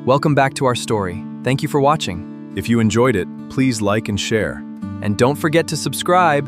Welcome back to our story. Thank you for watching. If you enjoyed it, please like and share. And don't forget to subscribe.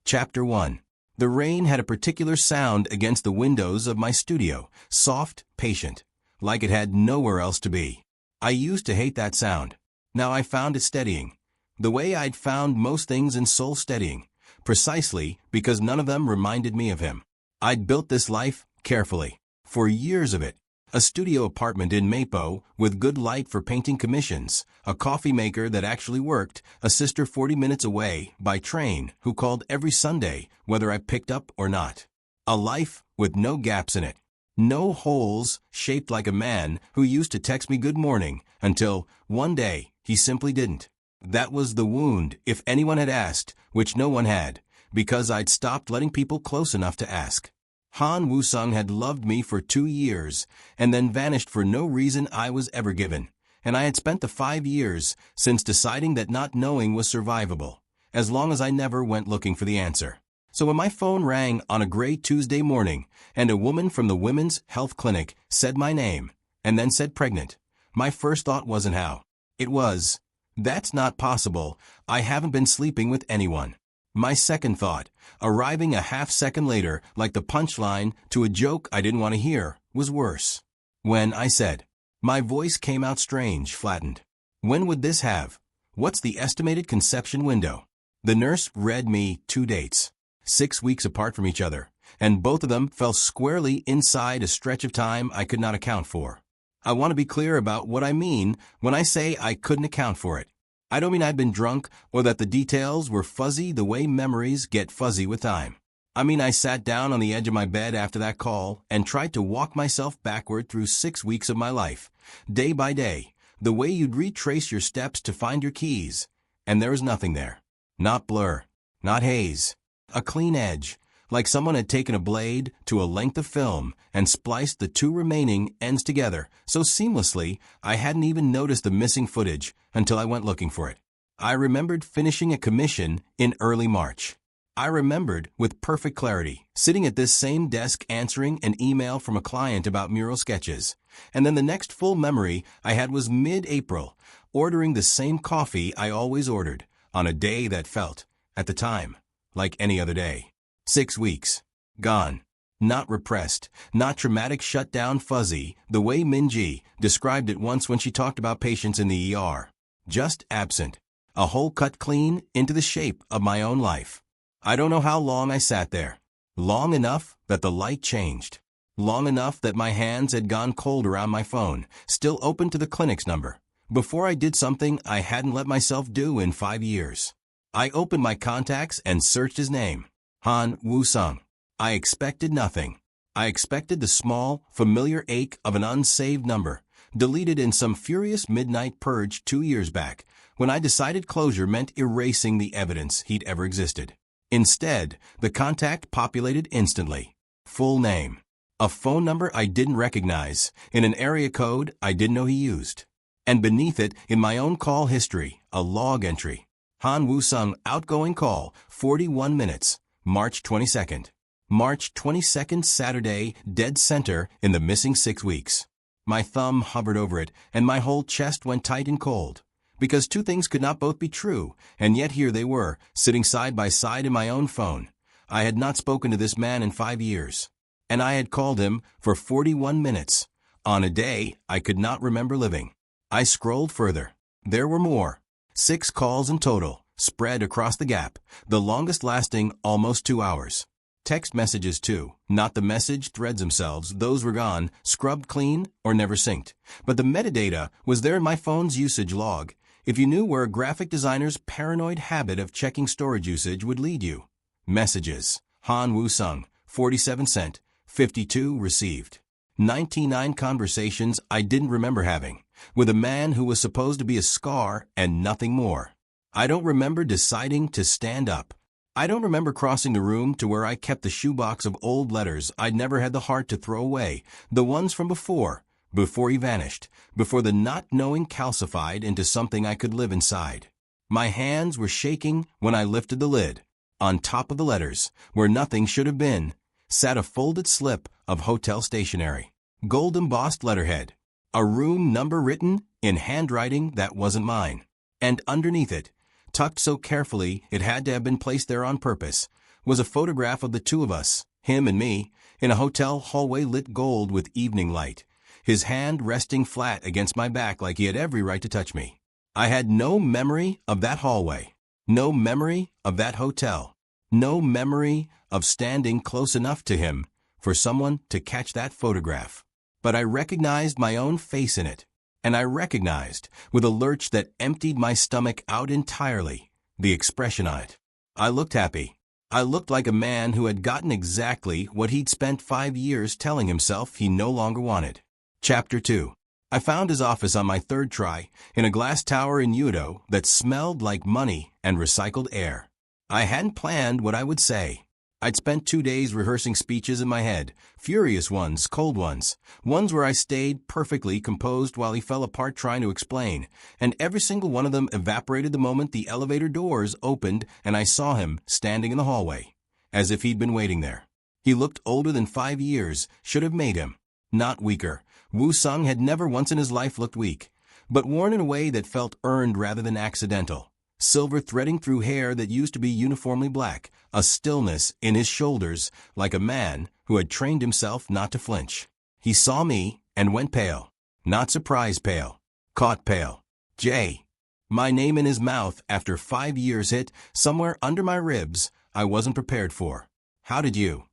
Chapter 1. The rain had a particular sound against the windows of my studio, soft, patient, like it had nowhere else to be. I used to hate that sound. Now I found it steadying, the way I'd found most things in soul steadying, precisely because none of them reminded me of him. I'd built this life carefully, for years of it. A studio apartment in Mapo with good light for painting commissions, a coffee maker that actually worked, a sister 40 minutes away by train who called every Sunday whether I picked up or not. A life with no gaps in it. No holes shaped like a man who used to text me good morning until one day he simply didn't. That was the wound, if anyone had asked, which no one had, because I'd stopped letting people close enough to ask. Han Woo-sung had loved me for 2 years and then vanished for no reason I was ever given, and I had spent the 5 years since deciding that not knowing was survivable, as long as I never went looking for the answer. So when my phone rang on a gray Tuesday morning and a woman from the Women's Health Clinic said my name and then said pregnant, my first thought wasn't how. It was, that's not possible, I haven't been sleeping with anyone. My second thought, arriving a half-second later like the punchline to a joke I didn't want to hear, was worse. When I said, my voice came out strange, flattened. When would this have? What's the estimated conception window? The nurse read me 2 dates, 6 weeks apart from each other, and both of them fell squarely inside a stretch of time I could not account for. I want to be clear about what I mean when I say I couldn't account for it. I don't mean I'd been drunk or that the details were fuzzy the way memories get fuzzy with time. I mean I sat down on the edge of my bed after that call and tried to walk myself backward through 6 weeks of my life, day by day, the way you'd retrace your steps to find your keys. And there was nothing there. Not blur, not haze. A clean edge, like someone had taken a blade to a length of film and spliced the 2 remaining ends together so seamlessly I hadn't even noticed the missing footage until I went looking for it. I remembered finishing a commission in early March. I remembered with perfect clarity sitting at this same desk answering an email from a client about mural sketches. And then the next full memory I had was mid-April, ordering the same coffee I always ordered on a day that felt, at the time, like any other day. 6 weeks. Gone. Not repressed, not traumatic shutdown fuzzy, the way Minji described it once when she talked about patients in the ER. Just absent. A hole cut clean into the shape of my own life. I don't know how long I sat there. Long enough that the light changed. Long enough that my hands had gone cold around my phone, still open to the clinic's number, before I did something I hadn't let myself do in 5 years. I opened my contacts and searched his name. Han Woo-sung. I expected nothing. I expected the small, familiar ache of an unsaved number, deleted in some furious midnight purge 2 years back, when I decided closure meant erasing the evidence he'd ever existed. Instead, the contact populated instantly. Full name. A phone number I didn't recognize, in an area code I didn't know he used. And beneath it, in my own call history, a log entry. Han Woo-sung outgoing call, 41 minutes. March 22nd. March 22nd, Saturday, dead center in the missing 6 weeks. My thumb hovered over it, and my whole chest went tight and cold. Because 2 things could not both be true, and yet here they were, sitting side by side in my own phone. I had not spoken to this man in 5 years. And I had called him for 41 minutes, on a day I could not remember living. I scrolled further. There were more. 6 calls in total, spread across the gap, the longest lasting almost 2 hours. Text messages too, not the message threads themselves, those were gone, scrubbed clean, or never synced. But the metadata was there in my phone's usage log, if you knew where a graphic designer's paranoid habit of checking storage usage would lead you. Messages. Han Woo-sung, 47 sent, 52 received. 99 conversations I didn't remember having, with a man who was supposed to be a scar and nothing more. I don't remember deciding to stand up. I don't remember crossing the room to where I kept the shoebox of old letters I'd never had the heart to throw away, the ones from before he vanished, before the not knowing calcified into something I could live inside. My hands were shaking when I lifted the lid. On top of the letters, where nothing should have been, sat a folded slip of hotel stationery. Gold embossed letterhead. A room number written in handwriting that wasn't mine. And underneath it, tucked so carefully it had to have been placed there on purpose, was a photograph of the two of us, him and me, in a hotel hallway lit gold with evening light, his hand resting flat against my back like he had every right to touch me. I had no memory of that hallway, no memory of that hotel, no memory of standing close enough to him for someone to catch that photograph. But I recognized my own face in it, and I recognized, with a lurch that emptied my stomach out entirely, the expression on it. I looked happy. I looked like a man who had gotten exactly what he'd spent 5 years telling himself he no longer wanted. Chapter 2. I found his office on my third try, in a glass tower in Udo that smelled like money and recycled air. I hadn't planned what I would say. I'd spent 2 days rehearsing speeches in my head, furious ones, cold ones where I stayed perfectly composed while he fell apart trying to explain, and every single one of them evaporated the moment the elevator doors opened and I saw him standing in the hallway, as if he'd been waiting there. He looked older than 5 years, should have made him. Not weaker. Woo-sung had never once in his life looked weak, but worn in a way that felt earned rather than accidental. Silver threading through hair that used to be uniformly black, a stillness in his shoulders like a man who had trained himself not to flinch. He saw me and went pale. Not surprised pale. Caught pale. Jay. My name in his mouth after 5 years hit somewhere under my ribs I wasn't prepared for. How did you?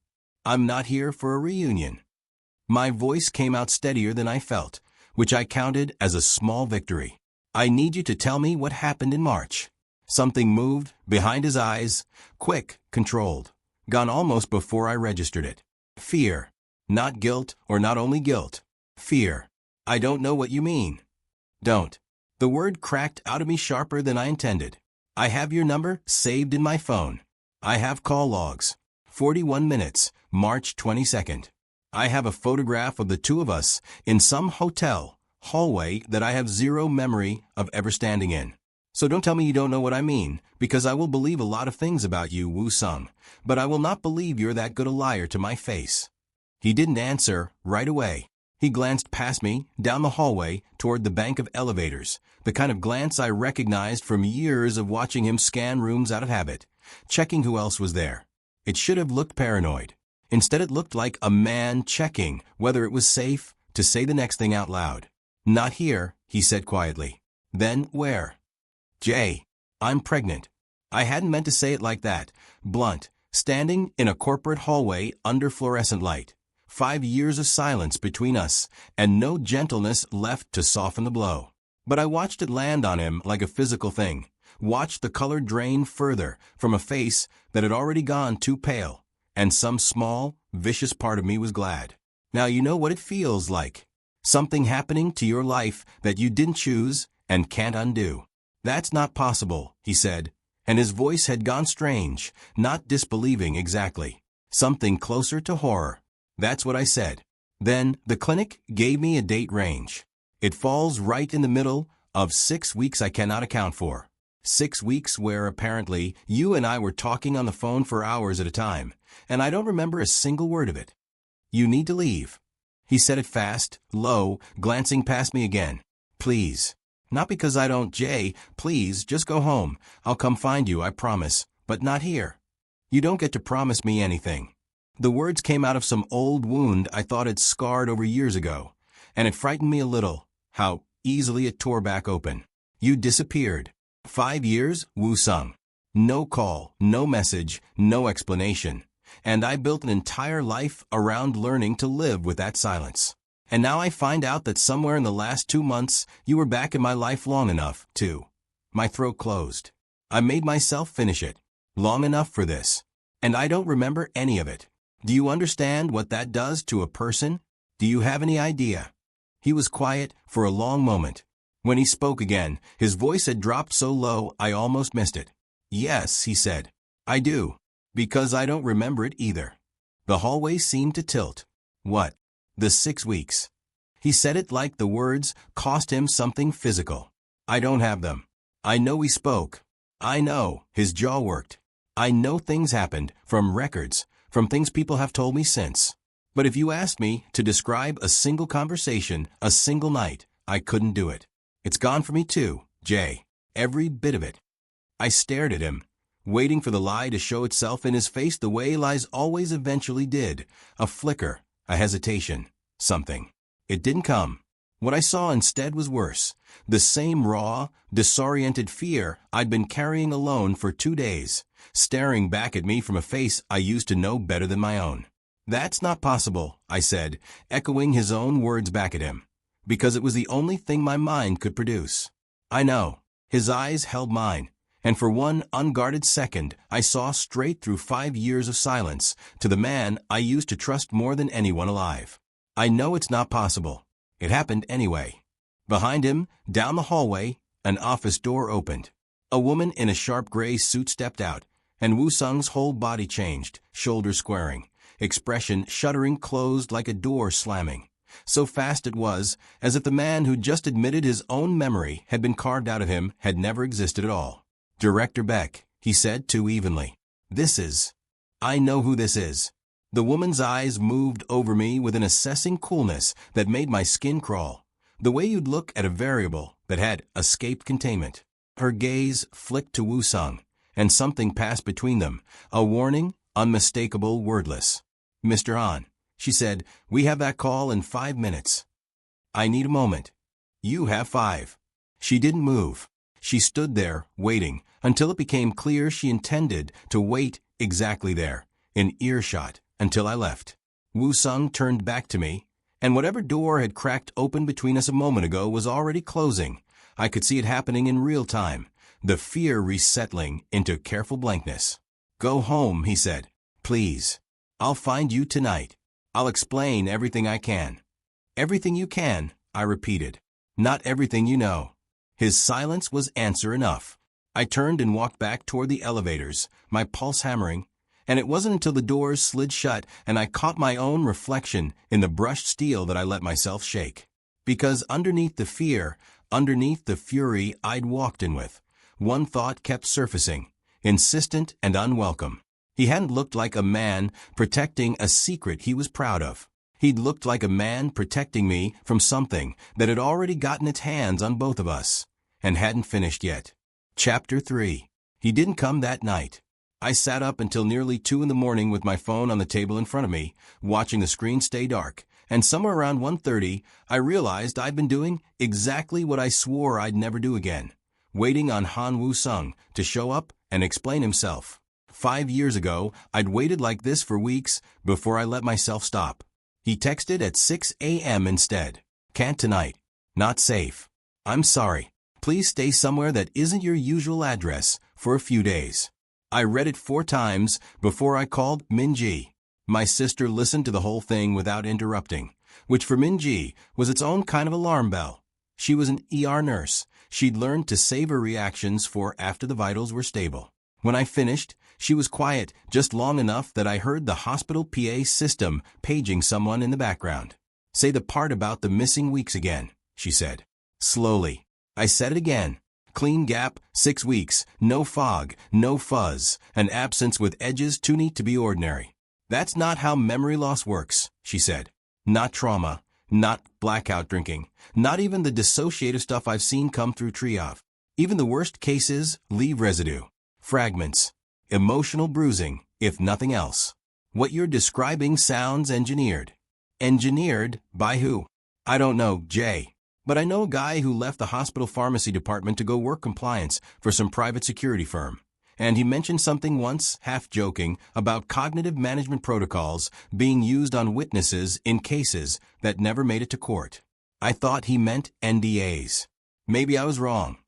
I'm not here for a reunion. My voice came out steadier than I felt, which I counted as a small victory. I need you to tell me what happened in March. Something moved behind his eyes, quick, controlled, gone almost before I registered it. Fear. Not guilt or not only guilt. Fear. I don't know what you mean. Don't. The word cracked out of me sharper than I intended. I have your number saved in my phone. I have call logs. 41 minutes, March 22nd. I have a photograph of the two of us in some hotel hallway that I have zero memory of ever standing in. So don't tell me you don't know what I mean, because I will believe a lot of things about you, Woo-sung, but I will not believe you're that good a liar to my face. He didn't answer right away. He glanced past me, down the hallway, toward the bank of elevators, the kind of glance I recognized from years of watching him scan rooms out of habit, checking who else was there. It should have looked paranoid. Instead it looked like a man checking whether it was safe to say the next thing out loud. Not here, he said quietly. Then where? Jay, I'm pregnant. I hadn't meant to say it like that, blunt, standing in a corporate hallway under fluorescent light. 5 years of silence between us, and no gentleness left to soften the blow. But I watched it land on him like a physical thing, watched the color drain further from a face that had already gone too pale, and some small, vicious part of me was glad. Now you know what it feels like. Something happening to your life that you didn't choose and can't undo. That's not possible, he said, and his voice had gone strange, not disbelieving exactly. Something closer to horror. That's what I said. Then the clinic gave me a date range. It falls right in the middle of 6 weeks I cannot account for. 6 weeks where apparently you and I were talking on the phone for hours at a time, and I don't remember a single word of it. You need to leave. He said it fast, low, glancing past me again. Please. Not because I don't, Jay, please, just go home. I'll come find you, I promise, but not here. You don't get to promise me anything. The words came out of some old wound I thought had scarred over years ago, and it frightened me a little, how easily it tore back open. You disappeared. 5 years, Woo-sung. No call, no message, no explanation. And I built an entire life around learning to live with that silence. And now I find out that somewhere in the last 2 months, you were back in my life long enough, too. My throat closed. I made myself finish it. Long enough for this. And I don't remember any of it. Do you understand what that does to a person? Do you have any idea? He was quiet for a long moment. When he spoke again, his voice had dropped so low I almost missed it. Yes, he said. I do. Because I don't remember it either. The hallway seemed to tilt. What? The 6 weeks. He said it like the words cost him something physical. I don't have them. I know he spoke. I know his jaw worked. I know things happened, from records, from things people have told me since. But if you asked me to describe a single conversation, a single night, I couldn't do it. It's gone for me too, Jay. Every bit of it. I stared at him, waiting for the lie to show itself in his face the way lies always eventually did. A flicker, a hesitation, something. It didn't come. What I saw instead was worse. The same raw, disoriented fear I'd been carrying alone for 2 days, staring back at me from a face I used to know better than my own. "That's not possible," I said, echoing his own words back at him, because it was the only thing my mind could produce. "I know." His eyes held mine, and for one unguarded second I saw straight through 5 years of silence to the man I used to trust more than anyone alive. "I know it's not possible." It happened anyway. Behind him, down the hallway, an office door opened. A woman in a sharp gray suit stepped out, and Woo-sung's whole body changed, shoulders squaring, expression shuddering closed like a door slamming. So fast it was, as if the man who just admitted his own memory had been carved out of him had never existed at all. "Director Beck," he said too evenly. I know who this is." The woman's eyes moved over me with an assessing coolness that made my skin crawl, the way you'd look at a variable that had escaped containment. Her gaze flicked to Woo-sung, and something passed between them, a warning, unmistakable, wordless. "Mr. Han," she said, "we have that call in 5 minutes. I need a moment." "You have 5. She didn't move. She stood there, waiting, until it became clear she intended to wait exactly there, in earshot, until I left. Woo-sung turned back to me, and whatever door had cracked open between us a moment ago was already closing. I could see it happening in real time, the fear resettling into careful blankness. "Go home," he said. "Please. I'll find you tonight. I'll explain everything I can." "Everything you can," I repeated. "Not everything you know." His silence was answer enough. I turned and walked back toward the elevators, my pulse hammering, and it wasn't until the doors slid shut and I caught my own reflection in the brushed steel that I let myself shake. Because underneath the fear, underneath the fury I'd walked in with, one thought kept surfacing, insistent and unwelcome. He hadn't looked like a man protecting a secret he was proud of. He'd looked like a man protecting me from something that had already gotten its hands on both of us, and hadn't finished yet. Chapter 3. He didn't come that night. I sat up until nearly 2 in the morning with my phone on the table in front of me, watching the screen stay dark, and somewhere around 1:30, I realized I'd been doing exactly what I swore I'd never do again, waiting on Han Woo-sung to show up and explain himself. 5 years ago, I'd waited like this for weeks before I let myself stop. He texted at 6 a.m. instead. "Can't tonight. Not safe. I'm sorry. Please stay somewhere that isn't your usual address for a few days." I read it 4 times before I called Minji. My sister listened to the whole thing without interrupting, which for Minji was its own kind of alarm bell. She was an ER nurse. She'd learned to save her reactions for after the vitals were stable. When I finished, she was quiet just long enough that I heard the hospital PA system paging someone in the background. "Say the part about the missing weeks again," she said. Slowly. I said it again. "Clean gap, 6 weeks, no fog, no fuzz, an absence with edges too neat to be ordinary." "That's not how memory loss works," she said. "Not trauma, not blackout drinking, not even the dissociative stuff I've seen come through triage. Even the worst cases leave residue. Fragments. Emotional bruising, if nothing else. What you're describing sounds engineered." "Engineered by who?" "I don't know, Jay. But I know a guy who left the hospital pharmacy department to go work compliance for some private security firm. And he mentioned something once, half joking, about cognitive management protocols being used on witnesses in cases that never made it to court. I thought he meant NDAs. Maybe I was wrong.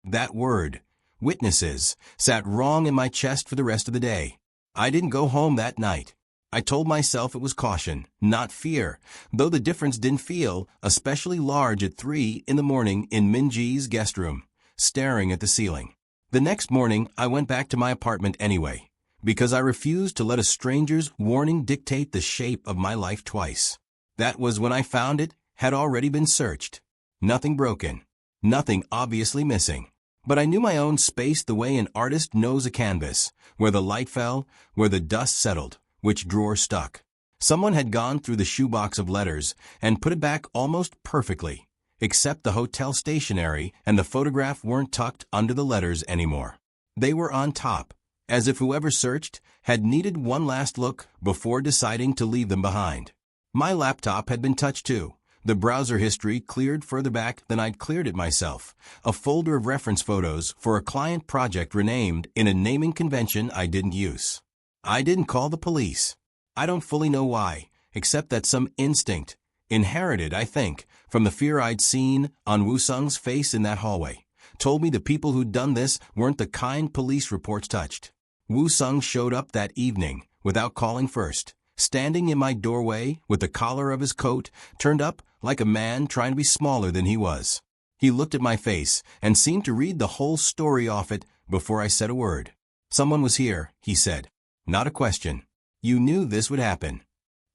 That word, witnesses, sat wrong in my chest for the rest of the day. I didn't go home that night. I told myself it was caution, not fear, though the difference didn't feel especially large at 3 in the morning in Minji's guest room, staring at the ceiling. The next morning, I went back to my apartment anyway, because I refused to let a stranger's warning dictate the shape of my life twice. That was when I found it had already been searched. Nothing broken, nothing obviously missing. But I knew my own space the way an artist knows a canvas, where the light fell, where the dust settled, which drawer stuck. Someone had gone through the shoebox of letters and put it back almost perfectly, except the hotel stationery and the photograph weren't tucked under the letters anymore. They were on top, as if whoever searched had needed one last look before deciding to leave them behind. My laptop had been touched too. The browser history cleared further back than I'd cleared it myself. A folder of reference photos for a client project renamed in a naming convention I didn't use. I didn't call the police. I don't fully know why, except that some instinct, inherited, I think, from the fear I'd seen on Woo-sung's face in that hallway, told me the people who'd done this weren't the kind police reports touched. Woo-sung showed up that evening, without calling first, standing in my doorway with the collar of his coat turned up like a man trying to be smaller than he was. He looked at my face and seemed to read the whole story off it before I said a word. "Someone was here," he said. "Not a question. You knew this would happen."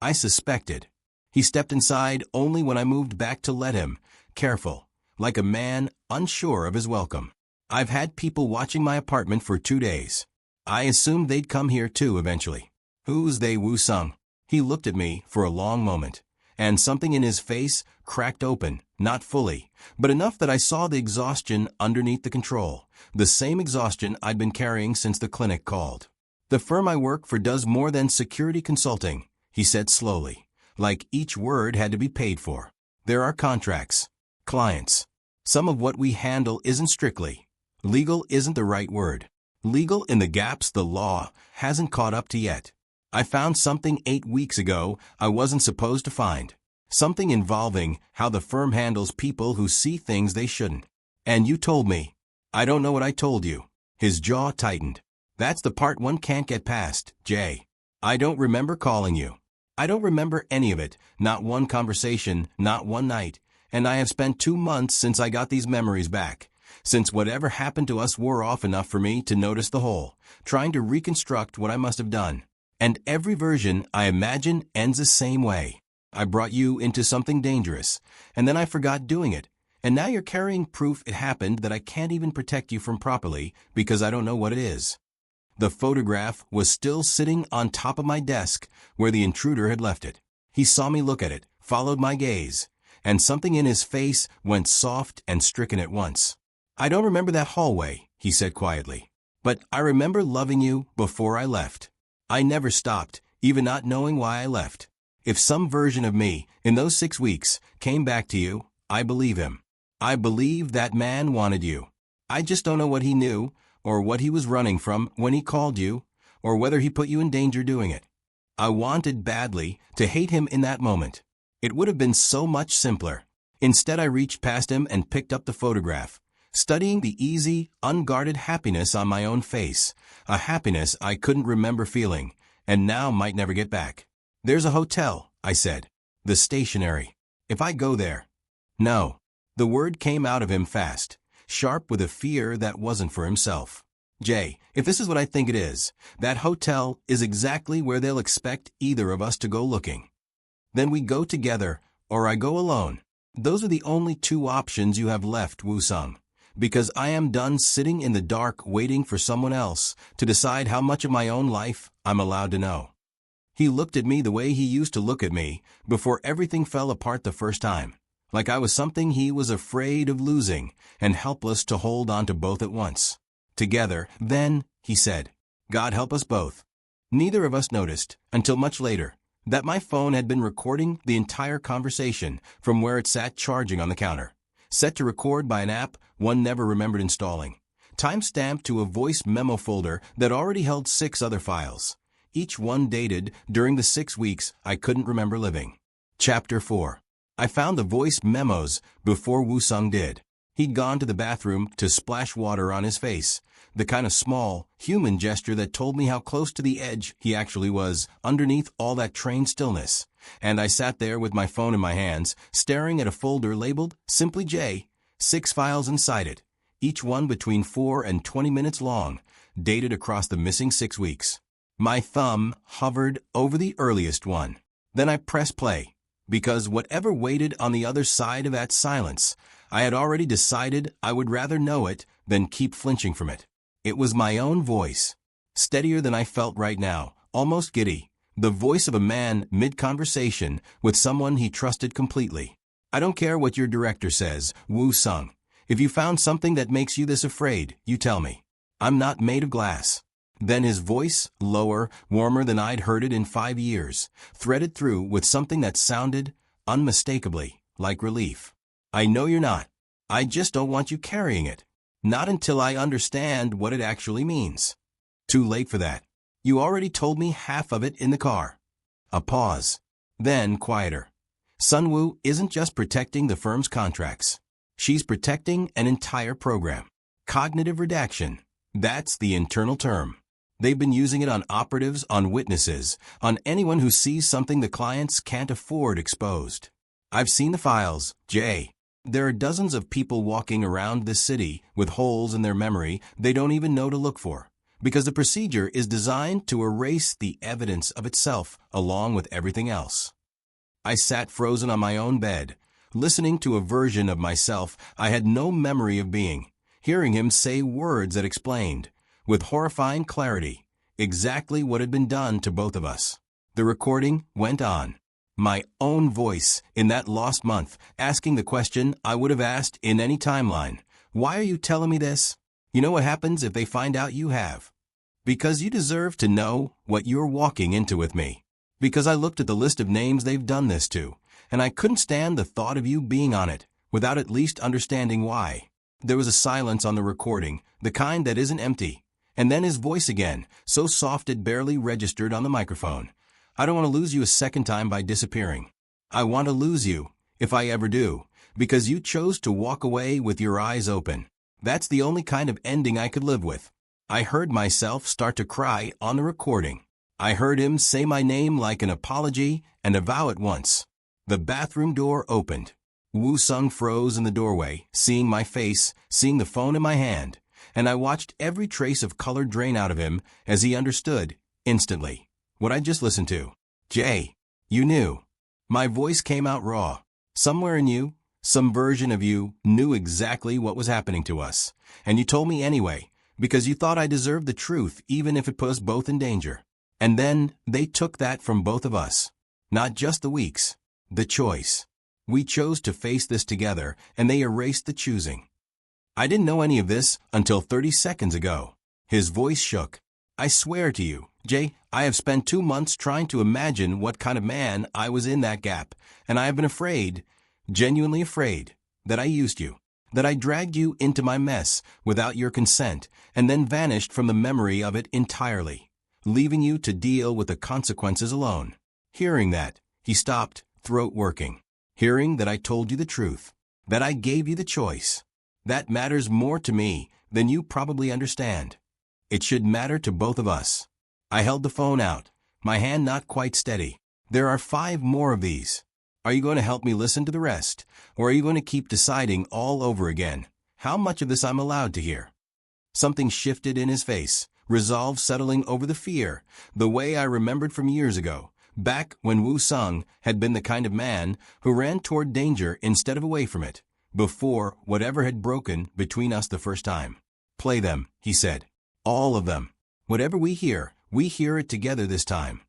I suspected. He stepped inside only when I moved back to let him, careful, like a man unsure of his welcome. I've had people watching my apartment for 2 days. I assumed they'd come here too eventually. "Who's they, Woo-sung?" He looked at me for a long moment, and something in his face cracked open, not fully, but enough that I saw the exhaustion underneath the control, the same exhaustion I'd been carrying since the clinic called. "The firm I work for does more than security consulting," he said slowly, like each word had to be paid for. "There are contracts, clients. Some of what we handle isn't strictly. Legal isn't the right word. Legal in the gaps the law hasn't caught up to yet. I found something 8 weeks ago I wasn't supposed to find. Something involving how the firm handles people who see things they shouldn't. And you told me." "I don't know what I told you." His jaw tightened. "That's the part one can't get past, Jay. I don't remember calling you. I don't remember any of it, not one conversation, not one night. And I have spent 2 months since I got these memories back, since whatever happened to us wore off enough for me to notice the whole, trying to reconstruct what I must have done. And every version, I imagine, ends the same way. I brought you into something dangerous, and then I forgot doing it. And now you're carrying proof it happened that I can't even protect you from properly because I don't know what it is." The photograph was still sitting on top of my desk where the intruder had left it. He saw me look at it, followed my gaze, and something in his face went soft and stricken at once. "I don't remember that hallway," he said quietly, "but I remember loving you before I left. I never stopped, even not knowing why I left. If some version of me, in those 6 weeks, came back to you, I believe him. I believe that man wanted you. I just don't know what he knew, or what he was running from when he called you, or whether he put you in danger doing it. I wanted badly to hate him in that moment. It would have been so much simpler. Instead, I reached past him and picked up the photograph, studying the easy, unguarded happiness on my own face, a happiness I couldn't remember feeling, and now might never get back. "There's a hotel," I said. "The stationery. If I go there." "No." The word came out of him fast, sharp with a fear that wasn't for himself. "Jay, if this is what I think it is, that hotel is exactly where they'll expect either of us to go looking. Then we go together, or I go alone. Those are the only 2 options you have left, Woo-sung, because I am done sitting in the dark waiting for someone else to decide how much of my own life I'm allowed to know." He looked at me the way he used to look at me before everything fell apart the first time, like I was something he was afraid of losing and helpless to hold on to both at once. "Together, then," he said. "God help us both." Neither of us noticed, until much later, that my phone had been recording the entire conversation from where it sat charging on the counter, set to record by an app one never remembered installing, time-stamped to a voice memo folder that already held 6 other files, each one dated during the 6 weeks I couldn't remember living. Chapter 4. I found the voice memos before Woo-sung did. He'd gone to the bathroom to splash water on his face, the kind of small, human gesture that told me how close to the edge he actually was underneath all that trained stillness. And I sat there with my phone in my hands, staring at a folder labeled Simply J, 6 files inside it, each one between 4 and 20 minutes long, dated across the missing 6 weeks. My thumb hovered over the earliest one. Then I pressed play, because whatever waited on the other side of that silence, I had already decided I would rather know it than keep flinching from it. It was my own voice, steadier than I felt right now, almost giddy, The voice of a man mid-conversation with someone he trusted completely. I don't care what your director says, Woo-sung. If you found something that makes you this afraid, you tell me. I'm not made of glass. Then his voice, lower, warmer than I'd heard it in 5 years, threaded through with something that sounded, unmistakably, like relief. I know you're not. I just don't want you carrying it. Not until I understand what it actually means. Too late for that. You already told me half of it in the car. A pause. Then quieter. Sunwoo isn't just protecting the firm's contracts. She's protecting an entire program. Cognitive redaction. That's the internal term. They've been using it on operatives, on witnesses, on anyone who sees something the clients can't afford exposed. I've seen the files, Jay. There are dozens of people walking around this city with holes in their memory they don't even know to look for, because the procedure is designed to erase the evidence of itself along with everything else. I sat frozen on my own bed, listening to a version of myself I had no memory of being, hearing him say words that explained, with horrifying clarity, exactly what had been done to both of us. The recording went on. My own voice in that lost month, asking the question I would have asked in any timeline. Why are you telling me this? You know what happens if they find out you have? Because you deserve to know what you're walking into with me. Because I looked at the list of names they've done this to, and I couldn't stand the thought of you being on it, without at least understanding why. There was a silence on the recording, the kind that isn't empty. And then his voice again, so soft it barely registered on the microphone. I don't want to lose you a second time by disappearing. I want to lose you, if I ever do, because you chose to walk away with your eyes open. That's the only kind of ending I could live with. I heard myself start to cry on the recording. I heard him say my name like an apology and avow it once. The bathroom door opened. Woo-sung froze in the doorway, seeing my face, seeing the phone in my hand. And I watched every trace of color drain out of him as he understood, instantly, what I just listened to. Jay, you knew. My voice came out raw. Somewhere in you, some version of you, knew exactly what was happening to us. And you told me anyway, because you thought I deserved the truth even if it put us both in danger. And then they took that from both of us. Not just the weeks, the choice. We chose to face this together, and they erased the choosing. I didn't know any of this until 30 seconds ago. His voice shook. I swear to you, Jay, I have spent 2 months trying to imagine what kind of man I was in that gap, and I have been afraid, genuinely afraid, that I used you, that I dragged you into my mess without your consent, and then vanished from the memory of it entirely, leaving you to deal with the consequences alone. Hearing that, he stopped, throat working. Hearing that I told you the truth, that I gave you the choice. That matters more to me than you probably understand. It should matter to both of us. I held the phone out, my hand not quite steady. There are 5 more of these. Are you going to help me listen to the rest, or are you going to keep deciding all over again how much of this I'm allowed to hear? Something shifted in his face, resolve settling over the fear, the way I remembered from years ago, back when Woo-sung had been the kind of man who ran toward danger instead of away from it. Before whatever had broken between us the first time. Play them, he said. All of them. Whatever we hear it together this time.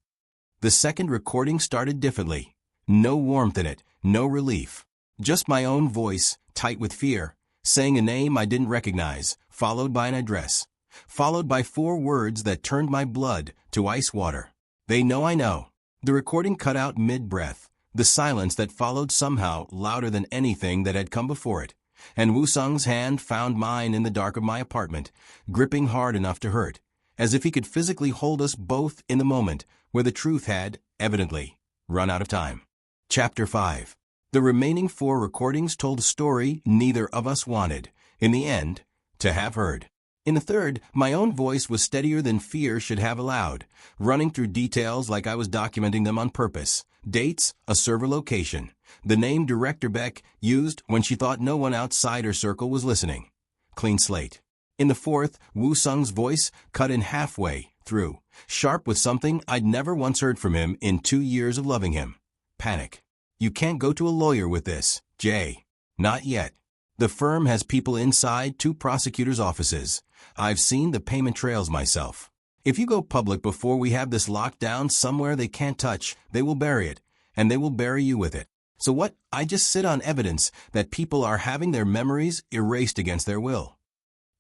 The second recording started differently. No warmth in it, no relief. Just my own voice, tight with fear, saying a name I didn't recognize, followed by an address. Followed by 4 words that turned my blood to ice water. They know I know. The recording cut out mid-breath. The silence that followed somehow louder than anything that had come before it, and Woo-sung's hand found mine in the dark of my apartment, gripping hard enough to hurt, as if he could physically hold us both in the moment where the truth had, evidently, run out of time. Chapter 5. The remaining 4 recordings told a story neither of us wanted, in the end, to have heard. In the third, my own voice was steadier than fear should have allowed, running through details like I was documenting them on purpose. Dates, a server location, the name Director Beck used when she thought no one outside her circle was listening. Clean slate. In the fourth, Woo-sung's voice cut in halfway through, sharp with something I'd never once heard from him in 2 years of loving him. Panic. You can't go to a lawyer with this, Jay. Not yet. The firm has people inside 2 prosecutors' offices. I've seen the payment trails myself. If you go public before we have this locked down somewhere they can't touch, they will bury it, and they will bury you with it. So what? I just sit on evidence that people are having their memories erased against their will.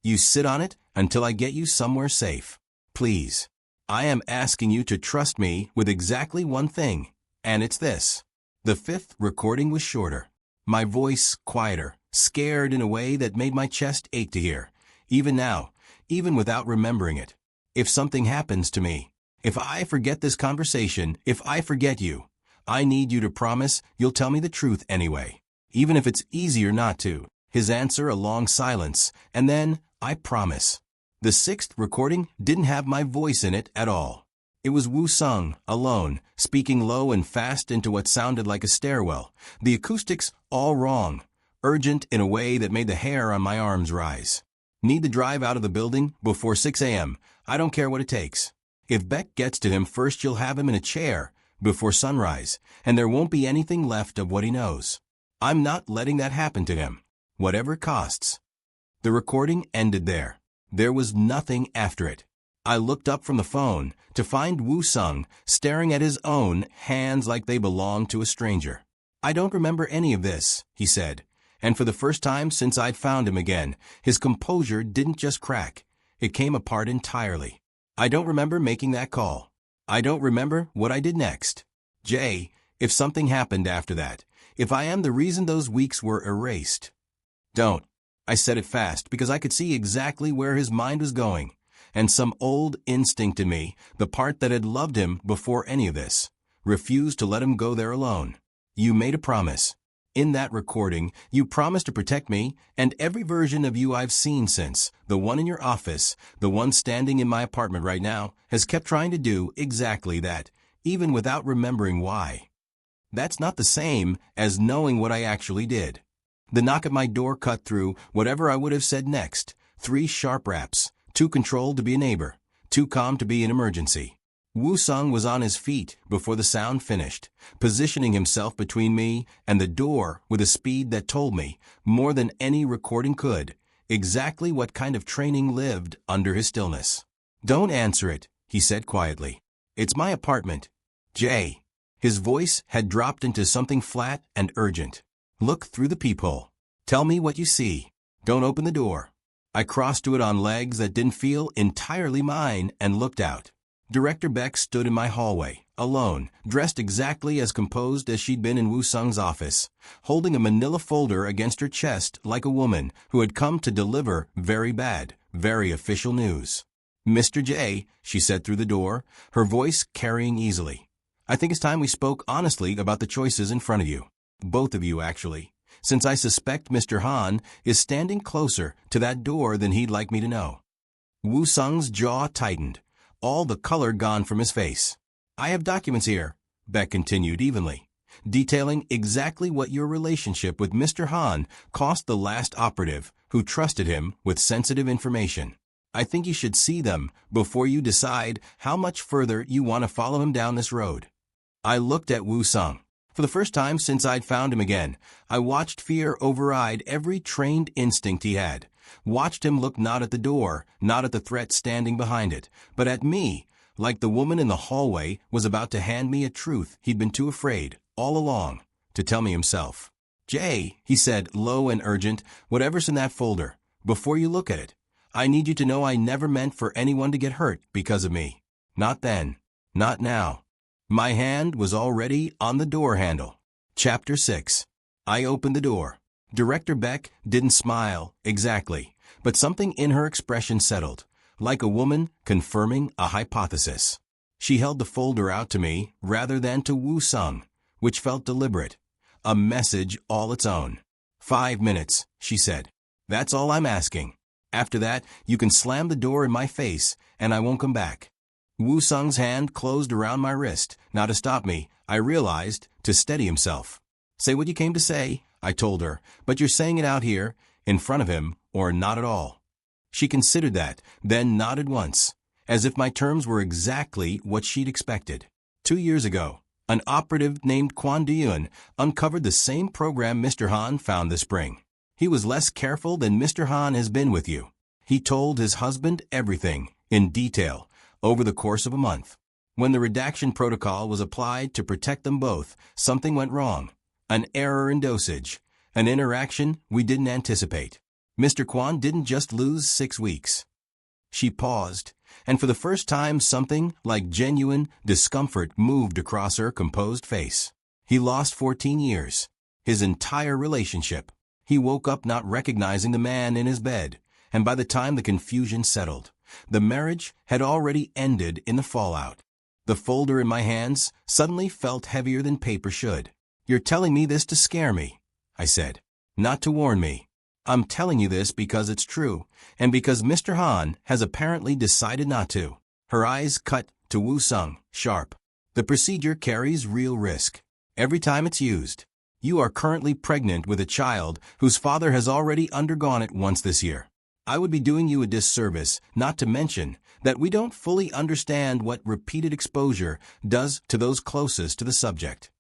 You sit on it until I get you somewhere safe. Please. I am asking you to trust me with exactly one thing, and it's this. The fifth recording was shorter. My voice quieter, scared in a way that made my chest ache to hear. Even now, even without remembering it. If something happens to me, if I forget this conversation, if I forget you, I need you to promise you'll tell me the truth anyway. Even if it's easier not to. His answer, a long silence, and then, I promise. The sixth recording didn't have my voice in it at all. It was Woo-sung, alone, speaking low and fast into what sounded like a stairwell. The acoustics all wrong, urgent in a way that made the hair on my arms rise. Need to drive out of the building before 6 a.m. I don't care what it takes. If Beck gets to him first, you'll have him in a chair before sunrise, and there won't be anything left of what he knows. I'm not letting that happen to him, whatever it costs. The recording ended there. There was nothing after it. I looked up from the phone to find Woo-sung staring at his own hands like they belonged to a stranger. I don't remember any of this, he said, and for the first time since I'd found him again, his composure didn't just crack. It came apart entirely. I don't remember making that call. I don't remember what I did next. Jay, if something happened after that, if I am the reason those weeks were erased. Don't. I said it fast because I could see exactly where his mind was going. And some old instinct in me, the part that had loved him before any of this, refused to let him go there alone. You made a promise. In that recording, you promised to protect me and every version of you I've seen since, the one in your office, the one standing in my apartment right now, has kept trying to do exactly that, even without remembering why. That's not the same as knowing what I actually did. The knock at my door cut through whatever I would have said next. 3 sharp raps. Too controlled to be a neighbor, too calm to be an emergency. Woo-sung was on his feet before the sound finished, positioning himself between me and the door with a speed that told me, more than any recording could, exactly what kind of training lived under his stillness. Don't answer it, he said quietly. It's my apartment. Jay. His voice had dropped into something flat and urgent. Look through the peephole. Tell me what you see. Don't open the door. I crossed to it on legs that didn't feel entirely mine and looked out. Director Beck stood in my hallway, alone, dressed exactly as composed as she'd been in Woo-sung's office, holding a manila folder against her chest like a woman who had come to deliver very bad, very official news. Mr. J, she said through the door, her voice carrying easily. I think it's time we spoke honestly about the choices in front of you. Both of you, actually. Since I suspect Mr. Han is standing closer to that door than he'd like me to know. Woo-sung's jaw tightened, all the color gone from his face. I have documents here, Beck continued evenly, detailing exactly what your relationship with Mr. Han cost the last operative who trusted him with sensitive information. I think you should see them before you decide how much further you want to follow him down this road. I looked at Woo-sung. For the first time since I'd found him again, I watched fear override every trained instinct he had. Watched him look not at the door, not at the threat standing behind it, but at me, like the woman in the hallway was about to hand me a truth he'd been too afraid, all along, to tell me himself. Jay, he said, low and urgent, whatever's in that folder, before you look at it, I need you to know I never meant for anyone to get hurt because of me. Not then. Not now. My hand was already on the door handle. Chapter 6. I opened the door. Director Beck didn't smile, exactly, but something in her expression settled, like a woman confirming a hypothesis. She held the folder out to me rather than to Woo-sung, which felt deliberate. A message all its own. 5 minutes, she said. That's all I'm asking. After that, you can slam the door in my face, and I won't come back. Woo-sung's hand closed around my wrist, not to stop me, I realized, to steady himself. Say what you came to say, I told her, but you're saying it out here, in front of him, or not at all. She considered that, then nodded once, as if my terms were exactly what she'd expected. 2 years ago, an operative named Kwon Do-yoon uncovered the same program Mr. Han found this spring. He was less careful than Mr. Han has been with you. He told his husband everything, in detail, over the course of a month. When the redaction protocol was applied to protect them both, something went wrong. An error in dosage. An interaction we didn't anticipate. Mr. Kwan didn't just lose 6 weeks. She paused, and for the first time something like genuine discomfort moved across her composed face. He lost 14 years. His entire relationship. He woke up not recognizing the man in his bed, and by the time the confusion settled, the marriage had already ended in the fallout. The folder in my hands suddenly felt heavier than paper should. "You're telling me this to scare me," I said. "Not to warn me. I'm telling you this because it's true, and because Mr. Han has apparently decided not to." Her eyes cut to Woo-sung, sharp. "The procedure carries real risk. Every time it's used. You are currently pregnant with a child whose father has already undergone it once this year. I would be doing you a disservice, not to mention that we don't fully understand what repeated exposure does to those closest to the subject."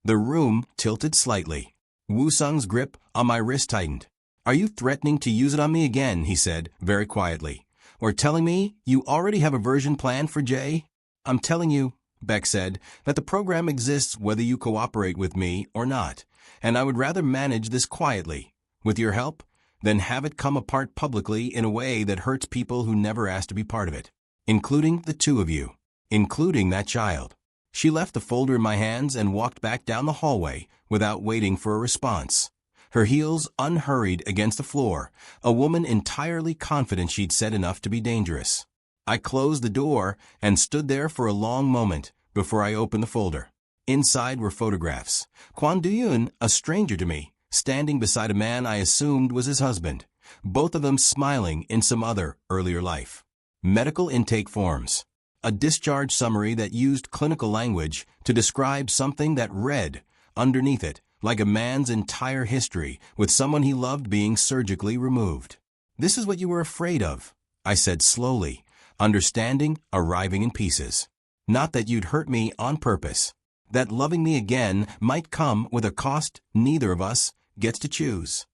The room tilted slightly. Woo-sung's grip on my wrist tightened. "Are you threatening to use it on me again?" he said, very quietly. "Or telling me you already have a version planned for Jay?" "I'm telling you," Beck said, "that the program exists whether you cooperate with me or not, and I would rather manage this quietly, with your help, than have it come apart publicly in a way that hurts people who never asked to be part of it, including the two of you, including that child." She left the folder in my hands and walked back down the hallway without waiting for a response. Her heels unhurried against the floor, a woman entirely confident she'd said enough to be dangerous. I closed the door and stood there for a long moment before I opened the folder. Inside were photographs. Kwon Do-yoon, a stranger to me, standing beside a man I assumed was his husband, both of them smiling in some other earlier life. Medical intake forms. A discharge summary that used clinical language to describe something that read, underneath it, like a man's entire history with someone he loved being surgically removed. "This is what you were afraid of," I said slowly, understanding arriving in pieces. "Not that you'd hurt me on purpose. That loving me again might come with a cost neither of us gets to choose."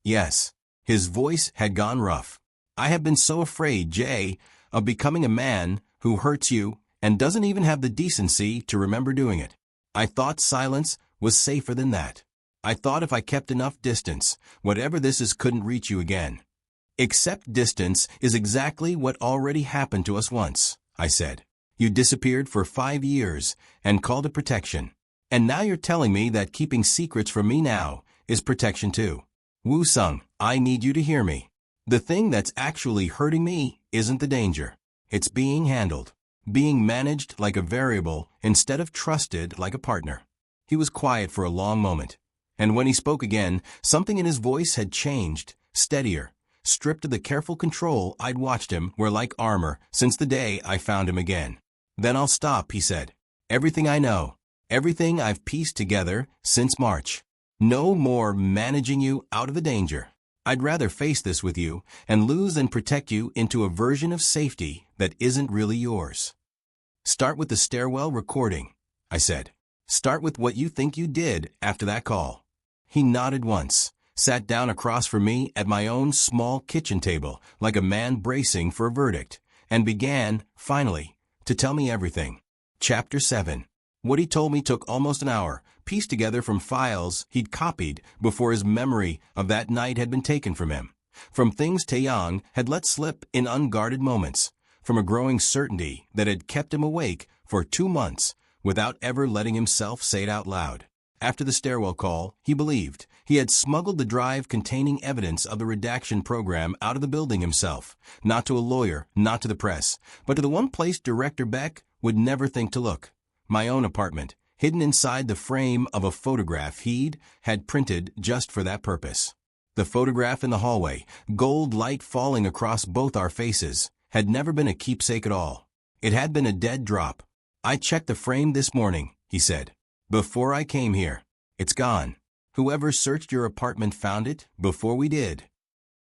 "Yes." His voice had gone rough. "I have been so afraid, Jay, of becoming a man who hurts you and doesn't even have the decency to remember doing it. I thought silence was safer than that. I thought if I kept enough distance, whatever this is couldn't reach you again." "Except distance is exactly what already happened to us once," I said. "You disappeared for 5 years and called it protection. And now you're telling me that keeping secrets from me now is protection too. Woo-sung, I need you to hear me. The thing that's actually hurting me isn't the danger. It's being handled, being managed like a variable instead of trusted like a partner." He was quiet for a long moment, and when he spoke again, something in his voice had changed, steadier, stripped of the careful control I'd watched him wear like armor since the day I found him again. "Then I'll stop," he said. "Everything I know, everything I've pieced together since March. No more managing you out of the danger. I'd rather face this with you and lose than protect you into a version of safety that isn't really yours." "Start with the stairwell recording," I said. "Start with what you think you did after that call." He nodded once, sat down across from me at my own small kitchen table like a man bracing for a verdict, and began, finally, to tell me everything. Chapter 7. What he told me took almost an hour, pieced together from files he'd copied before his memory of that night had been taken from him, from things Taeyang had let slip in unguarded moments, from a growing certainty that had kept him awake for 2 months without ever letting himself say it out loud. After the stairwell call, he believed he had smuggled the drive containing evidence of the redaction program out of the building himself, not to a lawyer, not to the press, but to the one place Director Beck would never think to look, my own apartment, hidden inside the frame of a photograph he'd had printed just for that purpose. The photograph in the hallway, gold light falling across both our faces, had never been a keepsake at all. It had been a dead drop. "I checked the frame this morning," he said. "Before I came here. It's gone. Whoever searched your apartment found it before we did.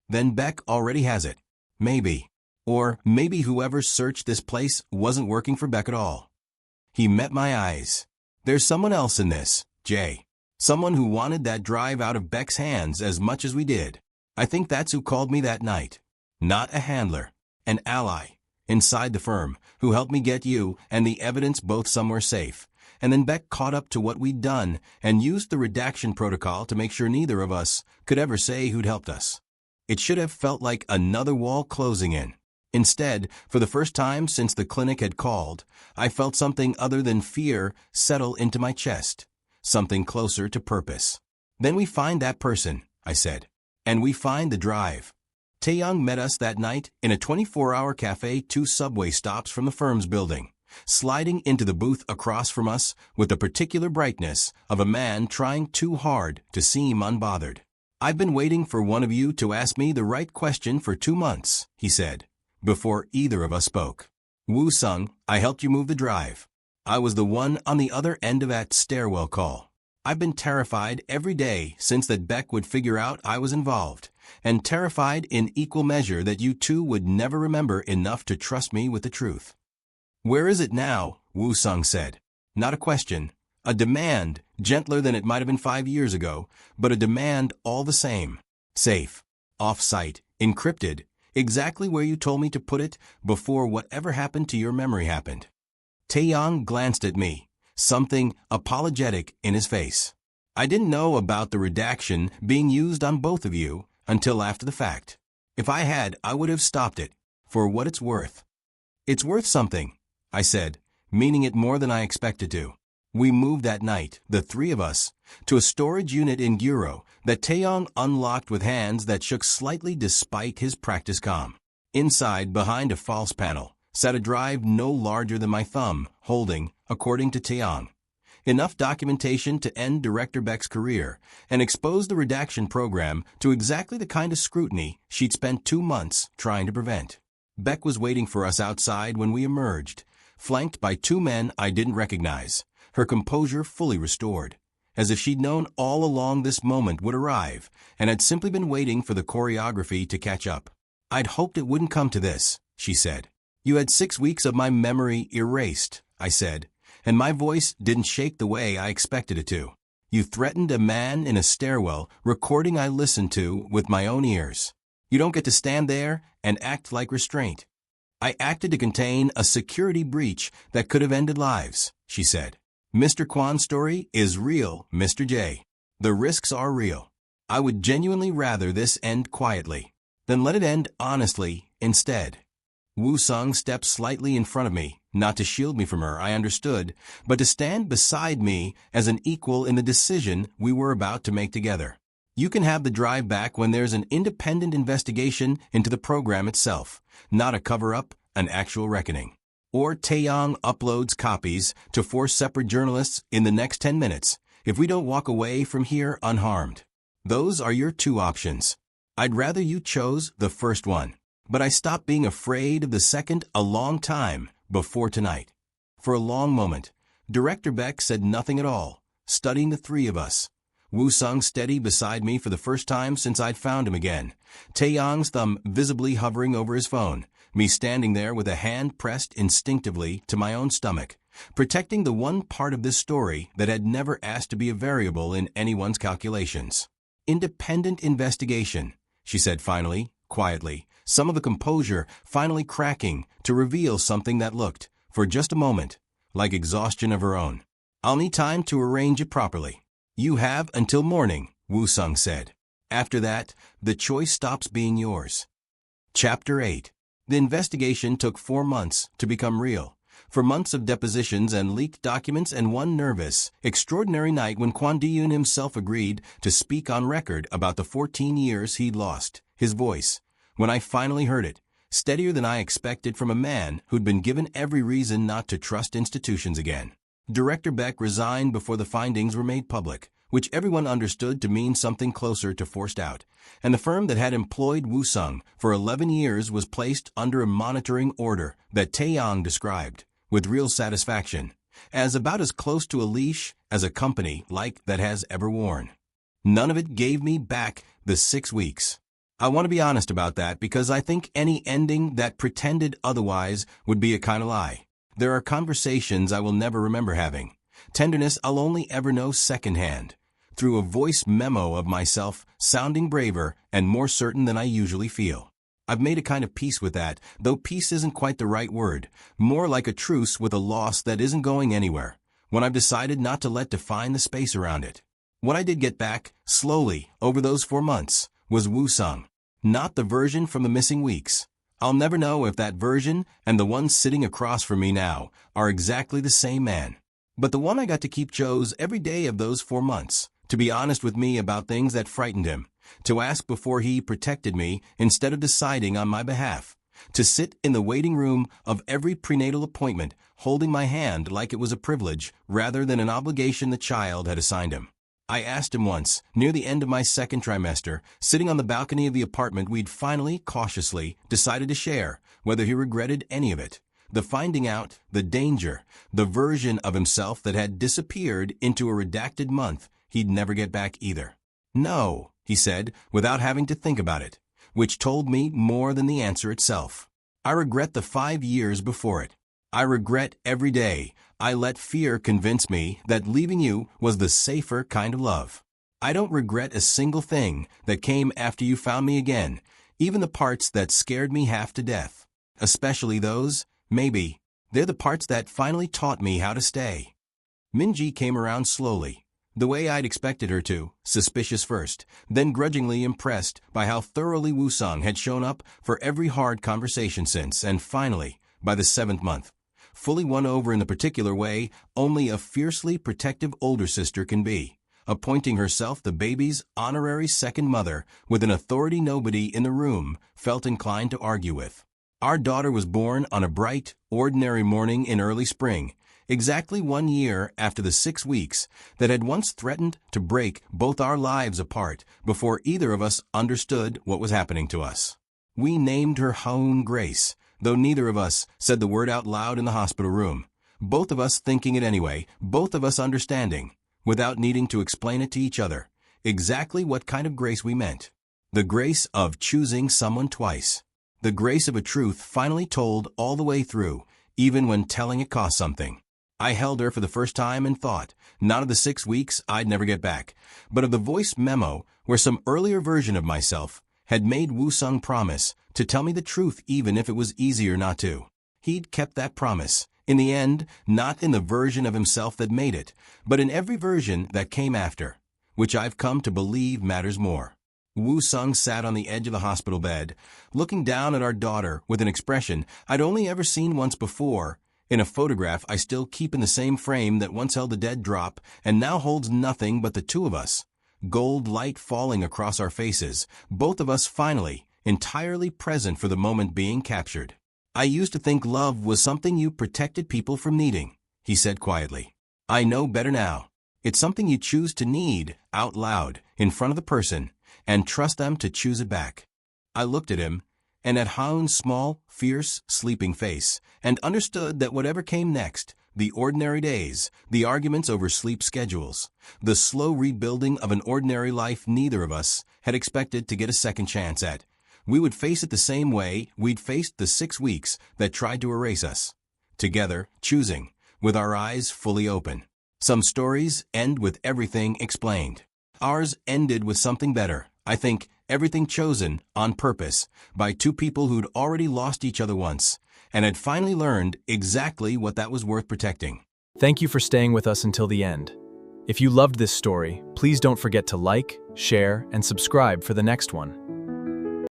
Then Beck already has it. Maybe. Or maybe whoever searched this place wasn't working for Beck at all." He met my eyes. "There's someone else in this, Jay. Someone who wanted that drive out of Beck's hands as much as we did. I think that's who called me that night. Not a handler. An ally. inside the firm, who helped me get you and the evidence both somewhere safe. And then Beck caught up to what we'd done and used the redaction protocol to make sure neither of us could ever say who'd helped us. It should have felt like another wall closing in. Instead, for the first time since the clinic had called, I felt something other than fear settle into my chest, something closer to purpose. Then we find that person, I said. And we find the drive. Taeyong met us that night in a 24-hour cafe 2 subway stops from the firm's building, sliding into the booth across from us with the particular brightness of a man trying too hard to seem unbothered. "I've been waiting for one of you to ask me the right question for 2 months," he said, before either of us spoke. "Woo-sung, I helped you move the drive. I was the one on the other end of that stairwell call. I've been terrified every day since that Beck would figure out I was involved, and terrified in equal measure that you two would never remember enough to trust me with the truth." "Where is it now?" Woo-sung said. Not a question, a demand, gentler than it might have been 5 years ago, but a demand all the same. "Safe, off-site, encrypted, exactly where you told me to put it before whatever happened to your memory happened." Taeyong glanced at me, something apologetic in his face. "I didn't know about the redaction being used on both of you until after the fact. If I had, I would have stopped it, for what it's worth." "It's worth something," I said, meaning it more than I expected to. We moved that night, the 3 of us, to a storage unit in Guro that Taeyong unlocked with hands that shook slightly despite his practice calm. Inside, behind a false panel, sat a drive no larger than my thumb, holding, according to Taeyong, enough documentation to end Director Beck's career and expose the redaction program to exactly the kind of scrutiny she'd spent 2 months trying to prevent. Beck was waiting for us outside when we emerged, flanked by 2 men I didn't recognize, her composure fully restored, as if she'd known all along this moment would arrive and had simply been waiting for the choreography to catch up. "I'd hoped it wouldn't come to this," she said. "You had 6 weeks of my memory erased," I said, and my voice didn't shake the way I expected it to. "You threatened a man in a stairwell recording I listened to with my own ears. You don't get to stand there and act like restraint." "I acted to contain a security breach that could have ended lives," she said. "Mr. Kwan's story is real, Mr. J. The risks are real. I would genuinely rather this end quietly than let it end honestly instead." Woo-sung stepped slightly in front of me, not to shield me from her, I understood, but to stand beside me as an equal in the decision we were about to make together. "You can have the drive back when there's an independent investigation into the program itself, not a cover-up, an actual reckoning. Or Taeyong uploads copies to 4 separate journalists in the next 10 minutes if we don't walk away from here unharmed. Those are your 2 options. I'd rather you chose the first one. But I stopped being afraid of the second a long time before tonight." For a long moment, Director Beck said nothing at all, studying the 3 of us. Woo-sung steady beside me for the first time since I'd found him again, Taeyong's thumb visibly hovering over his phone, me standing there with a hand pressed instinctively to my own stomach, protecting the one part of this story that had never asked to be a variable in anyone's calculations. "Independent investigation," she said finally, quietly, some of the composure finally cracking to reveal something that looked, for just a moment, like exhaustion of her own. "I'll need time to arrange it properly." "You have until morning," Woo-sung said. "After that, the choice stops being yours." Chapter 8. The investigation took 4 months to become real. For months of depositions and leaked documents and one nervous, extraordinary night when Kwon Di-yoon himself agreed to speak on record about the 14 years he'd lost, his voice, when I finally heard it, steadier than I expected from a man who'd been given every reason not to trust institutions again. Director Beck resigned before the findings were made public, which everyone understood to mean something closer to forced out, and the firm that had employed Woo-sung for 11 years was placed under a monitoring order that Taeyong described, with real satisfaction, as about as close to a leash as a company like that has ever worn. None of it gave me back the 6 weeks. I want to be honest about that because I think any ending that pretended otherwise would be a kind of lie. There are conversations I will never remember having, tenderness I'll only ever know secondhand, through a voice memo of myself sounding braver and more certain than I usually feel. I've made a kind of peace with that, though peace isn't quite the right word, more like a truce with a loss that isn't going anywhere, when I've decided not to let define the space around it. What I did get back, slowly, over those 4 months, was Woo-sung, not the version from the missing weeks. I'll never know if that version and the one sitting across from me now are exactly the same man. But the one I got to keep chose every day of those 4 months, to be honest with me about things that frightened him, to ask before he protected me instead of deciding on my behalf, to sit in the waiting room of every prenatal appointment holding my hand like it was a privilege rather than an obligation the child had assigned him. I asked him once, near the end of my second trimester, sitting on the balcony of the apartment we'd finally, cautiously, decided to share, whether he regretted any of it. The finding out, the danger, the version of himself that had disappeared into a redacted month he'd never get back either. No, he said, without having to think about it, which told me more than the answer itself. I regret the 5 years before it. I regret every day I let fear convince me that leaving you was the safer kind of love. I don't regret a single thing that came after you found me again, even the parts that scared me half to death. Especially those, maybe, they're the parts that finally taught me how to stay. Minji came around slowly, the way I'd expected her to, suspicious first, then grudgingly impressed by how thoroughly Woo-sung had shown up for every hard conversation since, and finally, by the 7th month, fully won over in the particular way only a fiercely protective older sister can be, appointing herself the baby's honorary second mother with an authority nobody in the room felt inclined to argue with. Our daughter was born on a bright, ordinary morning in early spring, exactly 1 year after the 6 weeks that had once threatened to break both our lives apart before either of us understood what was happening to us. We named her Haun Grace, though neither of us said the word out loud in the hospital room, both of us thinking it anyway, both of us understanding, without needing to explain it to each other, exactly what kind of grace we meant. The grace of choosing someone twice. The grace of a truth finally told all the way through, even when telling it cost something. I held her for the first time and thought, not of the 6 weeks I'd never get back, but of the voice memo where some earlier version of myself had made Woo-sung promise to tell me the truth even if it was easier not to. He'd kept that promise, in the end, not in the version of himself that made it, but in every version that came after, which I've come to believe matters more. Woo-sung sat on the edge of the hospital bed, looking down at our daughter with an expression I'd only ever seen once before, in a photograph I still keep in the same frame that once held a dead drop and now holds nothing but the two of us. Gold light falling across our faces, both of us finally, entirely present for the moment being captured. I used to think love was something you protected people from needing, he said quietly. I know better now. It's something you choose to need, out loud, in front of the person, and trust them to choose it back. I looked at him, and at Haun's small, fierce, sleeping face, and understood that whatever came next, the ordinary days, the arguments over sleep schedules, the slow rebuilding of an ordinary life neither of us had expected to get a second chance at, we would face it the same way we'd faced the 6 weeks that tried to erase us. Together, choosing, with our eyes fully open. Some stories end with everything explained. Ours ended with something better, I think, everything chosen, on purpose, by 2 people who'd already lost each other once, and had finally learned exactly what that was worth protecting. Thank you for staying with us until the end. If you loved this story, please don't forget to like, share, and subscribe for the next one.